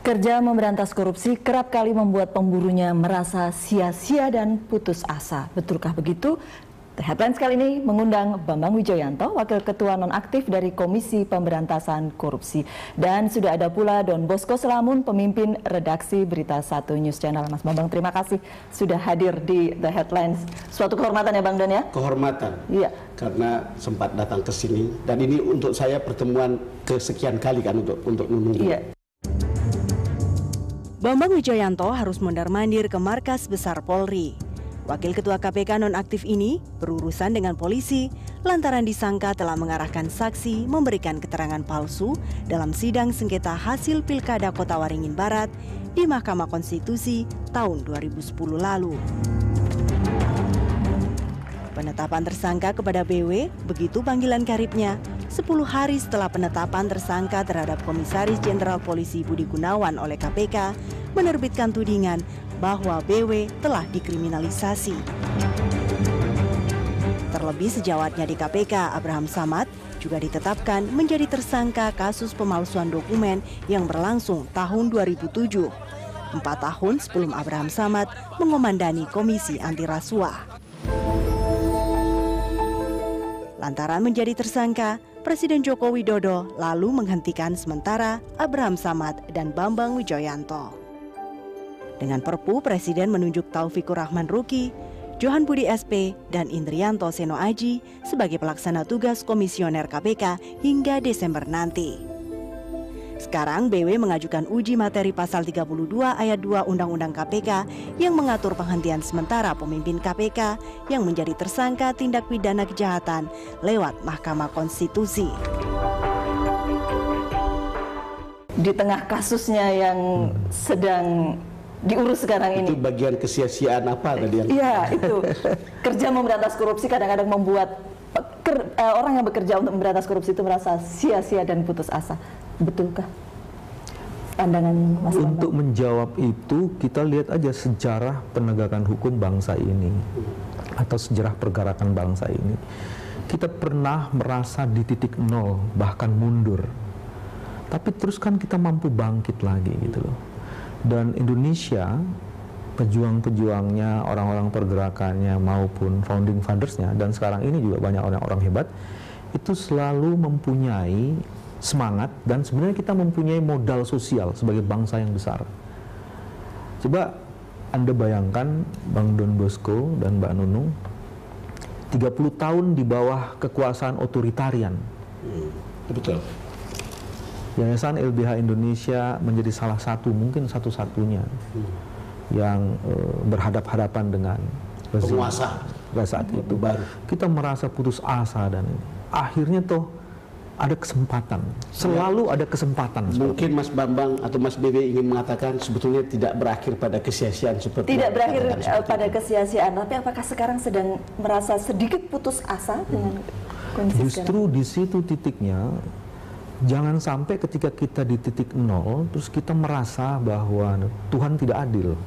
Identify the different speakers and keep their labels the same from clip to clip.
Speaker 1: Kerja memberantas korupsi kerap kali membuat pemburunya merasa sia-sia dan putus asa. Betulkah begitu? The Headlines kali ini mengundang Bambang Wijoyanto, Wakil Ketua Nonaktif dari Komisi Pemberantasan Korupsi. Dan sudah ada pula Don Bosco Selamun, pemimpin redaksi Berita 1 News Channel. Mas Bambang, terima kasih sudah hadir di The Headlines. Suatu kehormatan ya Bang Don ya?
Speaker 2: Kehormatan.
Speaker 1: Iya.
Speaker 2: Karena sempat datang ke sini. Dan ini untuk saya pertemuan kesekian kali kan untuk menunggu.
Speaker 1: Iya.
Speaker 3: Bambang Wijoyanto harus mondar-mandir ke markas besar Polri. Wakil Ketua KPK nonaktif ini berurusan dengan polisi lantaran disangka telah mengarahkan saksi memberikan keterangan palsu dalam sidang sengketa hasil Pilkada Kota Waringin Barat di Mahkamah Konstitusi tahun 2010 lalu. Penetapan tersangka kepada BW, begitu panggilan karibnya, 10 hari setelah penetapan tersangka terhadap Komisaris Jenderal Polisi Budi Gunawan oleh KPK menerbitkan tudingan bahwa BW telah dikriminalisasi. Terlebih sejawatnya di KPK, Abraham Samad juga ditetapkan menjadi tersangka kasus pemalsuan dokumen yang berlangsung tahun 2007. 4 tahun sebelum Abraham Samad mengomandani Komisi Anti Rasuah. Lantaran menjadi tersangka, Presiden Joko Widodo lalu menghentikan sementara Abraham Samad dan Bambang Wijoyanto. Dengan Perpu, Presiden menunjuk Taufikur Rahman Ruki, Johan Budi SP, dan Indrianto Seno Aji sebagai pelaksana tugas komisioner KPK hingga Desember nanti. Sekarang BW mengajukan uji materi pasal 32 ayat 2 Undang-Undang KPK yang mengatur penghentian sementara pemimpin KPK yang menjadi tersangka tindak pidana kejahatan lewat Mahkamah Konstitusi.
Speaker 1: Di tengah kasusnya yang sedang diurus sekarang ini.
Speaker 2: Itu bagian kesia-siaan apa tadi yang?
Speaker 1: Iya, itu. Kerja memberantas korupsi kadang-kadang membuat orang yang bekerja untuk memberantas korupsi itu merasa sia-sia dan putus asa. Betulkah pandangan Mas Bambang?
Speaker 4: Untuk menjawab itu, kita lihat aja sejarah penegakan hukum bangsa ini atau sejarah pergerakan bangsa ini. Kita pernah merasa di titik nol, bahkan mundur. Tapi terus kan kita mampu bangkit lagi gitu loh. Dan Indonesia, pejuang-pejuangnya, orang-orang pergerakannya maupun founding fathers-nya, dan sekarang ini juga banyak orang-orang hebat, itu selalu mempunyai semangat, dan sebenarnya kita mempunyai modal sosial sebagai bangsa yang besar. Coba Anda bayangkan Bang Don Bosco dan Mbak Nunung 30 tahun di bawah kekuasaan otoritarian.
Speaker 2: Betul.
Speaker 4: Yayasan LBH Indonesia menjadi salah satu, mungkin satu-satunya yang berhadap-hadapan dengan
Speaker 2: penguasa
Speaker 4: pada saat itu.
Speaker 2: Baru
Speaker 4: Kita merasa putus asa, dan akhirnya toh ada kesempatan, selalu ada kesempatan.
Speaker 2: Mungkin Mas Bambang atau Mas BW ingin mengatakan sebetulnya tidak berakhir pada kesia-siaan seperti
Speaker 1: tidak berakhir pada kesia-siaan, tapi apakah sekarang sedang merasa sedikit putus asa dengan kondisi
Speaker 4: Justru
Speaker 1: sekarang?
Speaker 4: di situ titiknya. Jangan sampai ketika kita di titik nol, terus kita merasa bahwa Tuhan tidak adil.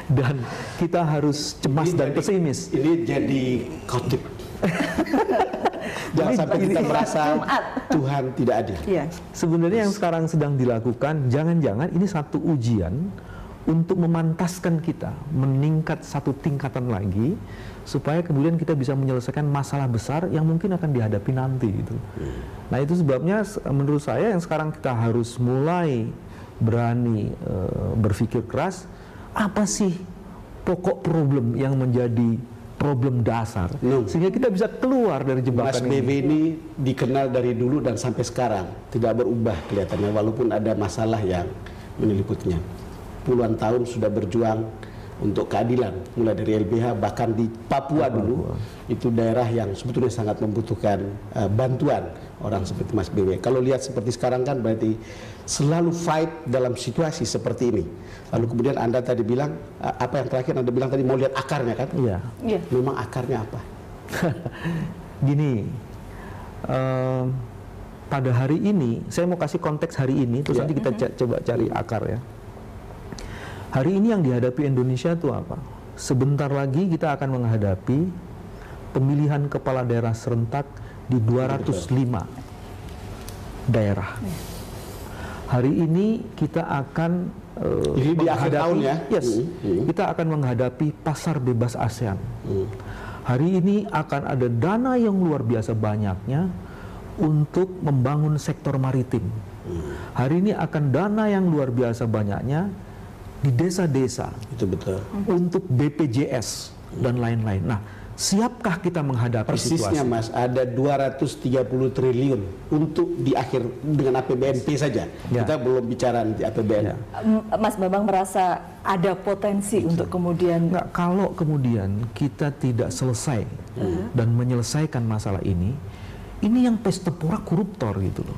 Speaker 4: Dan kita harus cemas dan pesimis.
Speaker 2: Ini jadi khotib. Jangan sampai kita merasa Tuhan tidak adil.
Speaker 1: Iya.
Speaker 4: Sebenarnya yang sekarang sedang dilakukan, jangan-jangan ini satu ujian untuk memantaskan kita, meningkat satu tingkatan lagi, supaya kemudian kita bisa menyelesaikan masalah besar yang mungkin akan dihadapi nanti gitu. Nah itu sebabnya menurut saya yang sekarang kita harus mulai berani berpikir keras, apa sih pokok problem yang menjadi problem dasar, sehingga kita bisa keluar dari jebakan
Speaker 2: Mas BW ini dikenal dari dulu dan sampai sekarang tidak berubah kelihatannya, walaupun ada masalah yang menyeliputinya. Puluhan tahun sudah berjuang untuk keadilan, mulai dari LBH, bahkan di Papua dulu, itu daerah yang sebetulnya sangat membutuhkan bantuan orang seperti Mas BW. Kalau lihat seperti sekarang kan berarti selalu fight dalam situasi seperti ini. Lalu kemudian Anda tadi bilang, apa yang terakhir Anda bilang tadi, mau lihat akarnya kan?
Speaker 4: Iya.
Speaker 1: Iya.
Speaker 2: Memang akarnya apa?
Speaker 4: Gini, pada hari ini, saya mau kasih konteks hari ini, terus nanti kita coba cari akar ya. Hari ini yang dihadapi Indonesia itu apa? Sebentar lagi kita akan menghadapi pemilihan kepala daerah serentak di 205 daerah. Hari ini kita akan
Speaker 2: Ini di akhir tahun ya?
Speaker 4: Yes, kita akan menghadapi pasar bebas ASEAN. Hari ini akan ada dana yang luar biasa banyaknya untuk membangun sektor maritim. Hari ini akan dana yang luar biasa banyaknya di desa-desa.
Speaker 2: Itu betul.
Speaker 4: Untuk BPJS dan lain-lain. Nah, siapkah kita menghadapi
Speaker 2: Persisnya
Speaker 4: situasi?
Speaker 2: Mas, ada 230 triliun untuk di akhir dengan APBNP saja.
Speaker 4: Ya.
Speaker 2: Kita belum bicara nanti APBN.
Speaker 4: Ya.
Speaker 1: Mas Bambang merasa ada potensi untuk kemudian
Speaker 4: Enggak, kalau kemudian kita tidak selesai dan menyelesaikan masalah ini yang pesta pora koruptor gitu loh.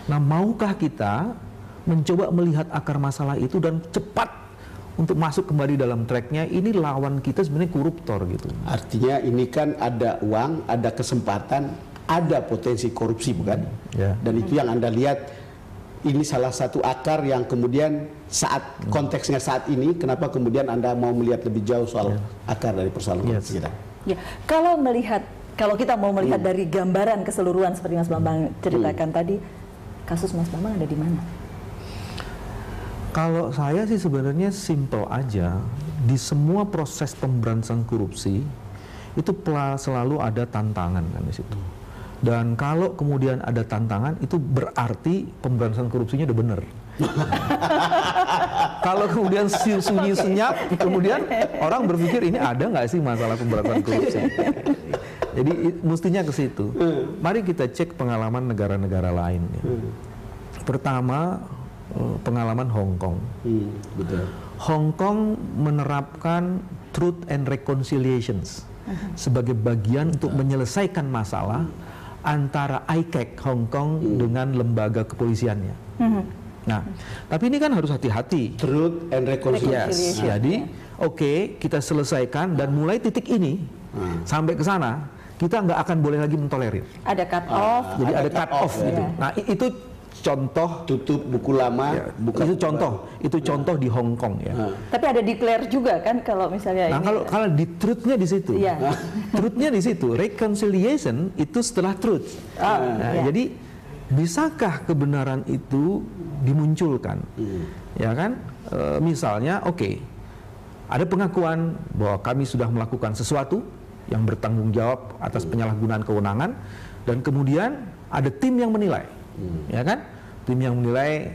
Speaker 4: Nah, maukah kita mencoba melihat akar masalah itu dan cepat untuk masuk kembali dalam tracknya? Ini lawan kita sebenarnya koruptor gitu.
Speaker 2: Artinya ini kan ada uang, ada kesempatan, ada potensi korupsi bukan?
Speaker 4: Ya.
Speaker 2: Dan itu yang Anda lihat, ini salah satu akar yang kemudian saat konteksnya saat ini, kenapa kemudian Anda mau melihat lebih jauh soal akar dari persoalan korupsi kita?
Speaker 1: ya, kalau kita mau melihat dari gambaran keseluruhan seperti Mas Bambang ceritakan tadi, kasus Mas Bambang ada di mana?
Speaker 4: Kalau saya sih sebenarnya simple aja, di semua proses pemberantasan korupsi itu selalu ada tantangan kan di situ. Dan kalau kemudian ada tantangan itu berarti pemberantasan korupsinya udah bener. Kalau kemudian sunyi senyap, kemudian orang berpikir ini ada nggak sih masalah pemberantasan korupsi? Jadi mestinya ke situ. Mari kita cek pengalaman negara-negara lain. Ya. Pertama, pengalaman Hong Kong.
Speaker 2: Betul.
Speaker 4: Hong Kong menerapkan Truth and Reconciliations sebagai bagian untuk menyelesaikan masalah antara ICAC Hong Kong dengan lembaga kepolisiannya. Nah, tapi ini kan harus hati-hati.
Speaker 2: Truth and Reconciliation.
Speaker 4: Jadi, oke, kita selesaikan dan mulai titik ini sampai ke sana kita nggak akan boleh lagi mentolerir.
Speaker 1: Ada cut off.
Speaker 4: Jadi ada cut off gitu.
Speaker 1: ya.
Speaker 4: Nah, itu contoh.
Speaker 2: Tutup buku lama,
Speaker 4: Ya,
Speaker 2: buka
Speaker 4: itu
Speaker 2: buku
Speaker 4: contoh, itu contoh di Hong Kong ya.
Speaker 1: Tapi ada declare juga kan kalau misalnya
Speaker 4: Nah,
Speaker 1: ini.
Speaker 4: kalau di truth-nya di situ,
Speaker 1: Iya.
Speaker 4: truth-nya di situ, reconciliation itu setelah truth. Nah,
Speaker 1: iya.
Speaker 4: jadi bisakah kebenaran itu dimunculkan, ya kan? Misalnya, oke, ada pengakuan bahwa kami sudah melakukan sesuatu yang bertanggung jawab atas penyalahgunaan kewenangan, dan kemudian ada tim yang menilai, ya kan? Tim yang menilai,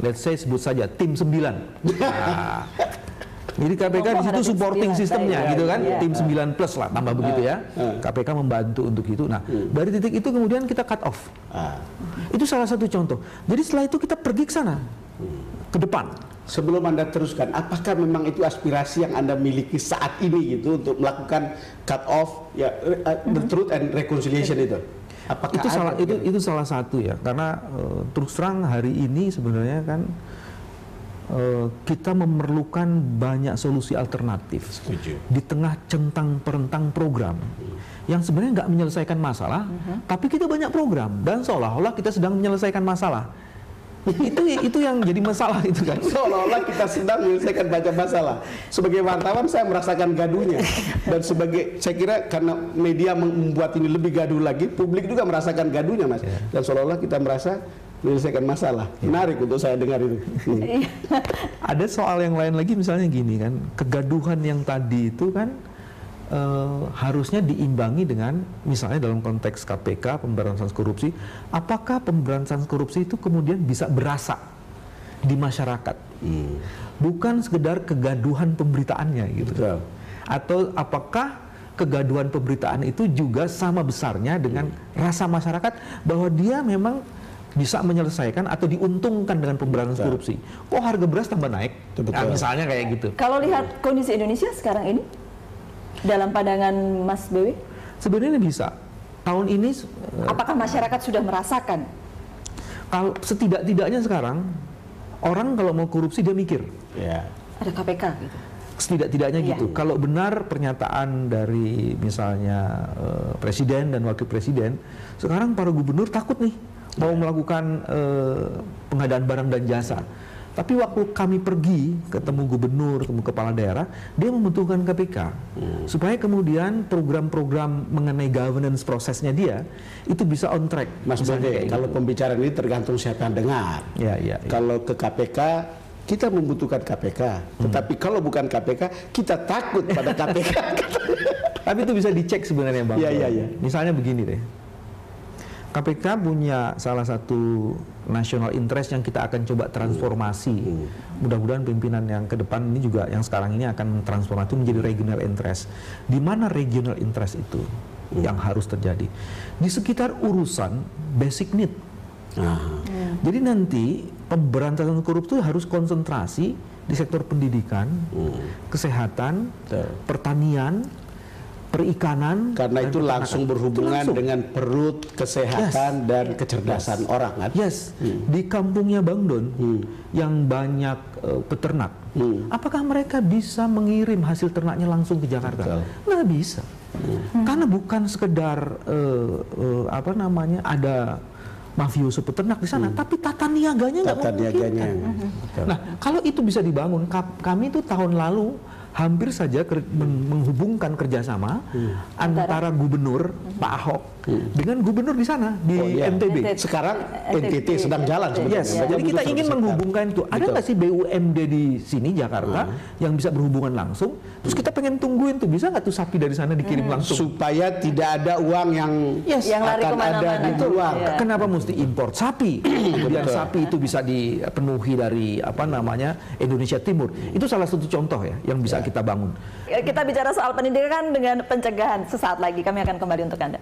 Speaker 4: let's say sebut saja tim 9. Nah, jadi KPK di situ supporting sistemnya gitu kan, tim 9 plus lah, tambah begitu ya. KPK membantu untuk itu. Nah, dari titik itu kemudian kita cut off. Itu salah satu contoh. Jadi setelah itu kita pergi ke sana, ke depan.
Speaker 2: Sebelum Anda teruskan, apakah memang itu aspirasi yang Anda miliki saat ini gitu untuk melakukan cut off ya, the Truth and Reconciliation itu? Apakah
Speaker 4: itu salah satu ya, karena terus terang hari ini sebenarnya kan kita memerlukan banyak solusi alternatif.
Speaker 2: Setuju.
Speaker 4: Di tengah centang perentang program yang sebenarnya nggak menyelesaikan masalah, tapi kita banyak program dan seolah-olah kita sedang menyelesaikan masalah. itu yang jadi masalah itu kan.
Speaker 2: Seolah-olah kita sedang menyelesaikan banyak masalah. Sebagai wartawan saya merasakan gaduhnya, dan saya kira karena media membuat ini lebih gaduh lagi, publik juga merasakan gaduhnya, Mas. Dan seolah-olah kita merasa menyelesaikan masalah. Menarik untuk saya dengar itu.
Speaker 4: Ada soal yang lain lagi, misalnya gini kan, kegaduhan yang tadi itu kan harusnya diimbangi dengan, misalnya dalam konteks KPK pemberantasan korupsi, apakah pemberantasan korupsi itu kemudian bisa berasa di masyarakat, bukan sekedar kegaduhan pemberitaannya gitu.
Speaker 2: Betul.
Speaker 4: Atau apakah kegaduhan pemberitaan itu juga sama besarnya dengan rasa masyarakat bahwa dia memang bisa menyelesaikan atau diuntungkan dengan pemberantasan korupsi. Kok harga beras tambah naik? Nah, misalnya kayak gitu.
Speaker 1: Kalau lihat kondisi Indonesia sekarang ini, dalam pandangan Mas Bewi,
Speaker 4: sebenarnya bisa. Tahun ini,
Speaker 1: apakah masyarakat sudah merasakan?
Speaker 4: kalau setidak-tidaknya sekarang orang kalau mau korupsi dia mikir.
Speaker 2: Ya.
Speaker 1: Ada KPK gitu.
Speaker 4: Setidak-tidaknya
Speaker 1: Iya.
Speaker 4: gitu. Kalau benar pernyataan dari misalnya presiden dan wakil presiden, sekarang para gubernur takut nih mau melakukan pengadaan barang dan jasa. Tapi waktu kami pergi ketemu gubernur, ketemu kepala daerah, dia membutuhkan KPK supaya kemudian program-program mengenai governance prosesnya dia itu bisa on track.
Speaker 2: Mas Bede, kalau pembicaraan ini tergantung siapa yang dengar.
Speaker 4: Ya.
Speaker 2: Kalau ke KPK, kita membutuhkan KPK. Tetapi kalau bukan KPK, kita takut pada KPK.
Speaker 4: Tapi itu bisa dicek sebenarnya, Bang.
Speaker 2: Iya.
Speaker 4: Misalnya begini deh. KPK punya salah satu national interest yang kita akan coba transformasi. Mudah-mudahan pimpinan yang ke depan ini juga yang sekarang ini akan transformasi menjadi regional interest. Di mana regional interest itu yang harus terjadi? Di sekitar urusan basic need. Jadi nanti pemberantasan korupsi harus konsentrasi di sektor pendidikan, kesehatan, pertanian, perikanan,
Speaker 2: karena itu langsung berhubungan dengan perut, kesehatan, dan kecerdasan orang kan?
Speaker 4: Di kampungnya Bang Don yang banyak peternak, apakah mereka bisa mengirim hasil ternaknya langsung ke Jakarta? Nggak bisa, karena bukan sekedar ada mafioso peternak di sana, tapi tata niaganya nggak memungkinkan. Nah, kalau itu bisa dibangun, kami itu tahun lalu hampir saja menghubungkan kerjasama antara gubernur Pak Ahok dengan gubernur di sana di NTB.
Speaker 2: Sekarang NTT sedang jalan sebenarnya.
Speaker 4: Jadi kita ingin menghubungkan itu. Ada nggak sih BUMD di sini Jakarta yang bisa berhubungan langsung? Terus kita pengen tungguin tuh, bisa nggak tuh sapi dari sana dikirim langsung?
Speaker 2: Supaya tidak ada uang yang
Speaker 1: lari
Speaker 2: akan ada di luar.
Speaker 4: Kenapa mesti import sapi? Kemudian sapi itu bisa dipenuhi dari Indonesia Timur. Itu salah satu contoh ya yang bisa kita bangun.
Speaker 1: Kita bicara soal pendidikan dengan pencegahan sesaat lagi. Kami akan kembali untuk Anda.